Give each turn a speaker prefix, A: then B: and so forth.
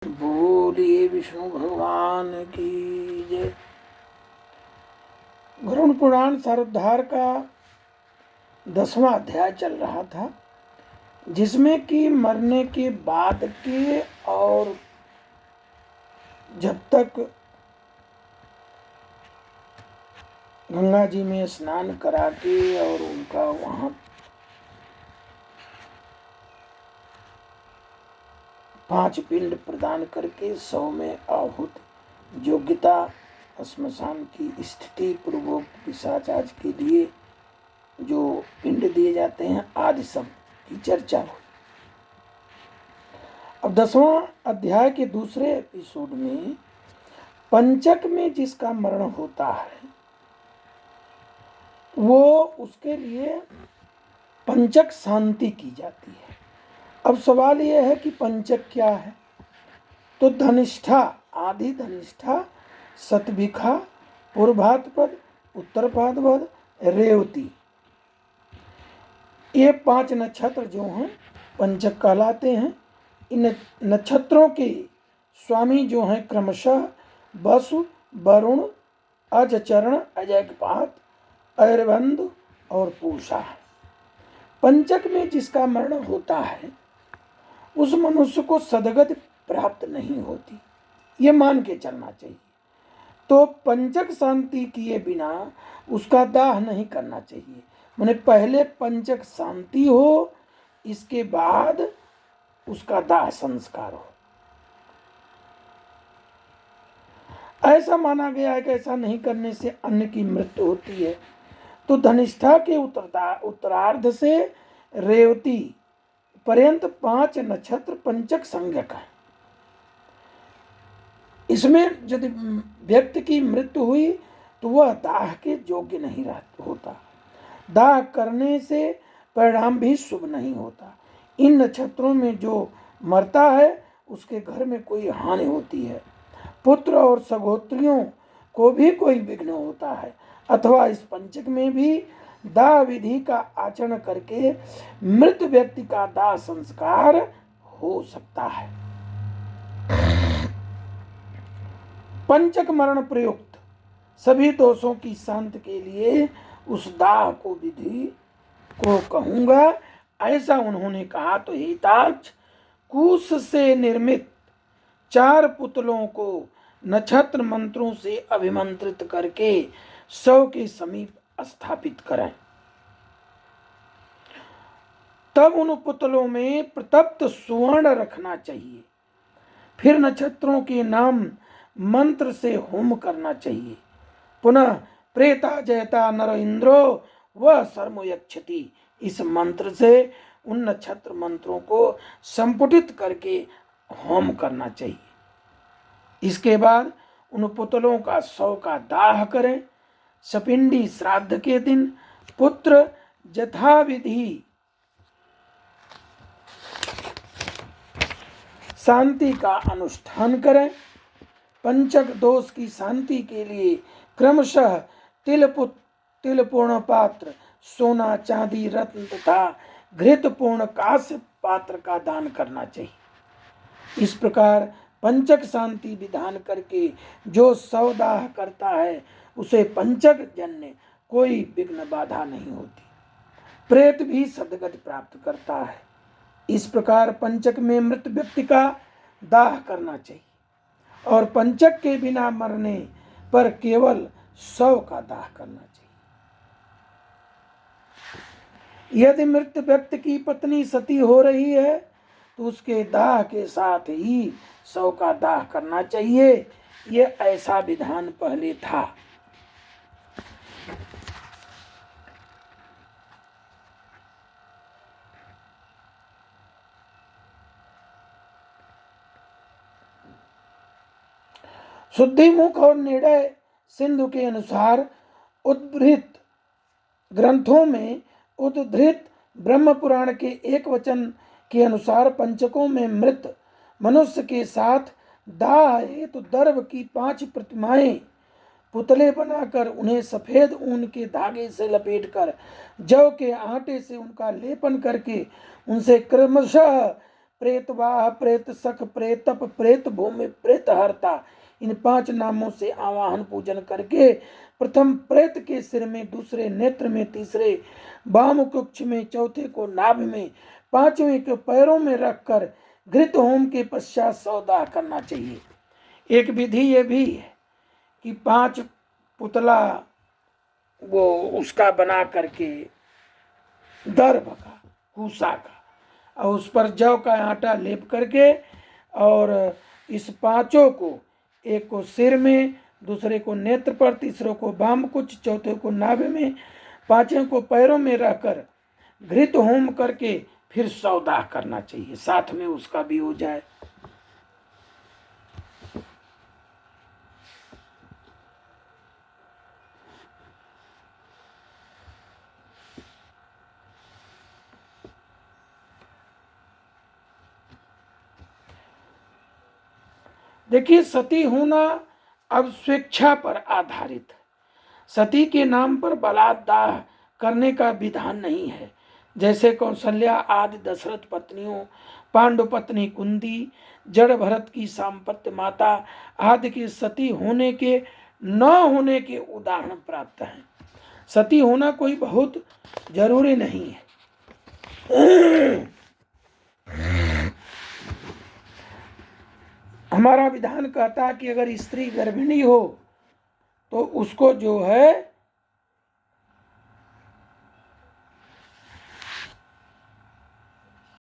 A: बोलिए विष्णु भगवान की जय। गरुड़ पुराण सारोद्धार का 10वां अध्याय चल रहा था, जिसमें कि मरने के बाद के और जब तक गंगा जी में स्नान करा के और उनका वहाँ 5 पिंड प्रदान करके 100 में आहूत योग्यता श्मशान की स्थिति पूर्वोक्त पिशाचाज के लिए जो पिंड दिए जाते हैं आदि सब की चर्चा हुई। अब 10वां अध्याय के दूसरे एपिसोड में पंचक में जिसका मरण होता है वो उसके लिए पंचक शांति की जाती है। अब सवाल यह है कि पंचक क्या है? तो धनिष्ठा, आदि धनिष्ठा, शतभिखा, पूर्वातपद, उत्तरपादपद, रेवती, ये 5 नक्षत्र जो हैं पंचक कहलाते हैं। इन नक्षत्रों के स्वामी जो हैं क्रमशः वसु, वरुण, अजचरण, अजयपात, ऐरबंधु और पूषा। पंचक में जिसका मरण होता है उस मनुष्य को सदगति प्राप्त नहीं होती, ये मान के चलना चाहिए। तो पंचक शांति किए बिना उसका दाह नहीं करना चाहिए। माने पहले पंचक शांति हो, इसके बाद उसका दाह संस्कार हो। ऐसा माना गया है कि ऐसा नहीं करने से अन्न की मृत्यु होती है। तो धनिष्ठा के उत्तरार्ध से रेवती पर्यंत 5 नक्षत्र पंचक संज्ञक है। इसमें यदि व्यक्ति की मृत्यु हुई तो वह दाह के योग्य नहीं होता। दाह करने से परिणाम भी शुभ नहीं होता। इन नक्षत्रों में जो मरता है उसके घर में कोई हानि होती है, पुत्र और सगोत्रियों को भी कोई विघ्न होता है, अथवा इस पंचक में भी दाह विधि का आचरण करके मृत व्यक्ति का दाह संस्कार हो सकता है। पंचक मरण प्रयुक्त सभी दोषों की शांति के लिए उस दाह को विधि को कहूंगा, ऐसा उन्होंने कहा। तो हितार्थ कुश से निर्मित 4 पुतलों को नक्षत्र मंत्रों से अभिमंत्रित करके 100 के समीप स्थापित करें। तब उन पुतलों में प्रतप्त सुवर्ण रखना चाहिए। फिर नक्षत्रों के नाम मंत्र से होम करना चाहिए। पुनः प्रेता जयता नर इंद्रो वह सर्वयक्षति, इस मंत्र से उन नक्षत्र मंत्रों को संपुटित करके होम करना चाहिए। इसके बाद उन पुतलों का 100 का दाह करें। सपिंडी श्राद्ध के दिन पुत्र यथाविधि शांति का अनुष्ठान करें। पंचक दोष की शांति के लिए क्रमशः तिलपूर्ण पात्र, सोना, चांदी, रत्न तथा घृतपूर्ण कांस्य पात्र का दान करना चाहिए। इस प्रकार पंचक शांति विधान करके जो 100 दाह करता है उसे पंचक जन्य कोई विघ्न बाधा नहीं होती, प्रेत भी सदगति प्राप्त करता है। इस प्रकार पंचक में मृत व्यक्ति का दाह करना चाहिए और पंचक के बिना मरने पर केवल 100 का दाह करना चाहिए। यदि मृत व्यक्ति की पत्नी सती हो रही है तो उसके दाह के साथ ही 100 का दाह करना चाहिए। यह ऐसा विधान पहले था। शुद्धिमुख और निर्णय सिंधु के अनुसार उद्धृत ग्रंथों में उद्धृत ब्रह्म पुराण के एक वचन के अनुसार पंचकों में मृत मनुष्य के साथ दाह हेतु दर्भ की 5 प्रतिमाएं पुतले बनाकर उन्हें सफेद ऊन के धागे से लपेटकर जौ के आटे से उनका लेपन करके उनसे क्रमशः प्रेतवाह, प्रेत सख, प्रेतप, प्रेत भूमि, प्रेत हरता, इन 5 नामों से आवाहन पूजन करके प्रथम प्रेत के सिर में, दूसरे नेत्र में, तीसरे वाम कुक्ष में, चौथे को नाभि में, 5वें के पैरों में रखकर घृत होम के पश्चात सौदाह करना चाहिए। एक विधि ये भी है कि 5 पुतला वो उसका बना करके दर्भ का, कूसा का, और उस पर जौ का आटा लेप करके, और इस 5 को, एक को सिर में, दूसरे को नेत्र पर, तीसरे को वाम कुछ, चौथे को नाभि में, 5वें को पैरों में रहकर घृत होम करके फिर सौदाह करना चाहिए, साथ में उसका भी हो जाए। देखिए, सती होना अब स्वेच्छा पर आधारित है। सती के नाम पर बलात्दाह करने का विधान नहीं है। जैसे कौशल्या आदि दशरथ पत्नियों, पांडु पत्नी कुंती, जड़ भरत की सांपत्य माता आदि के सती होने के न होने के उदाहरण प्राप्त हैं। सती होना कोई बहुत जरूरी नहीं है। हमारा विधान कहता है कि अगर स्त्री गर्भिणी हो तो उसको जो है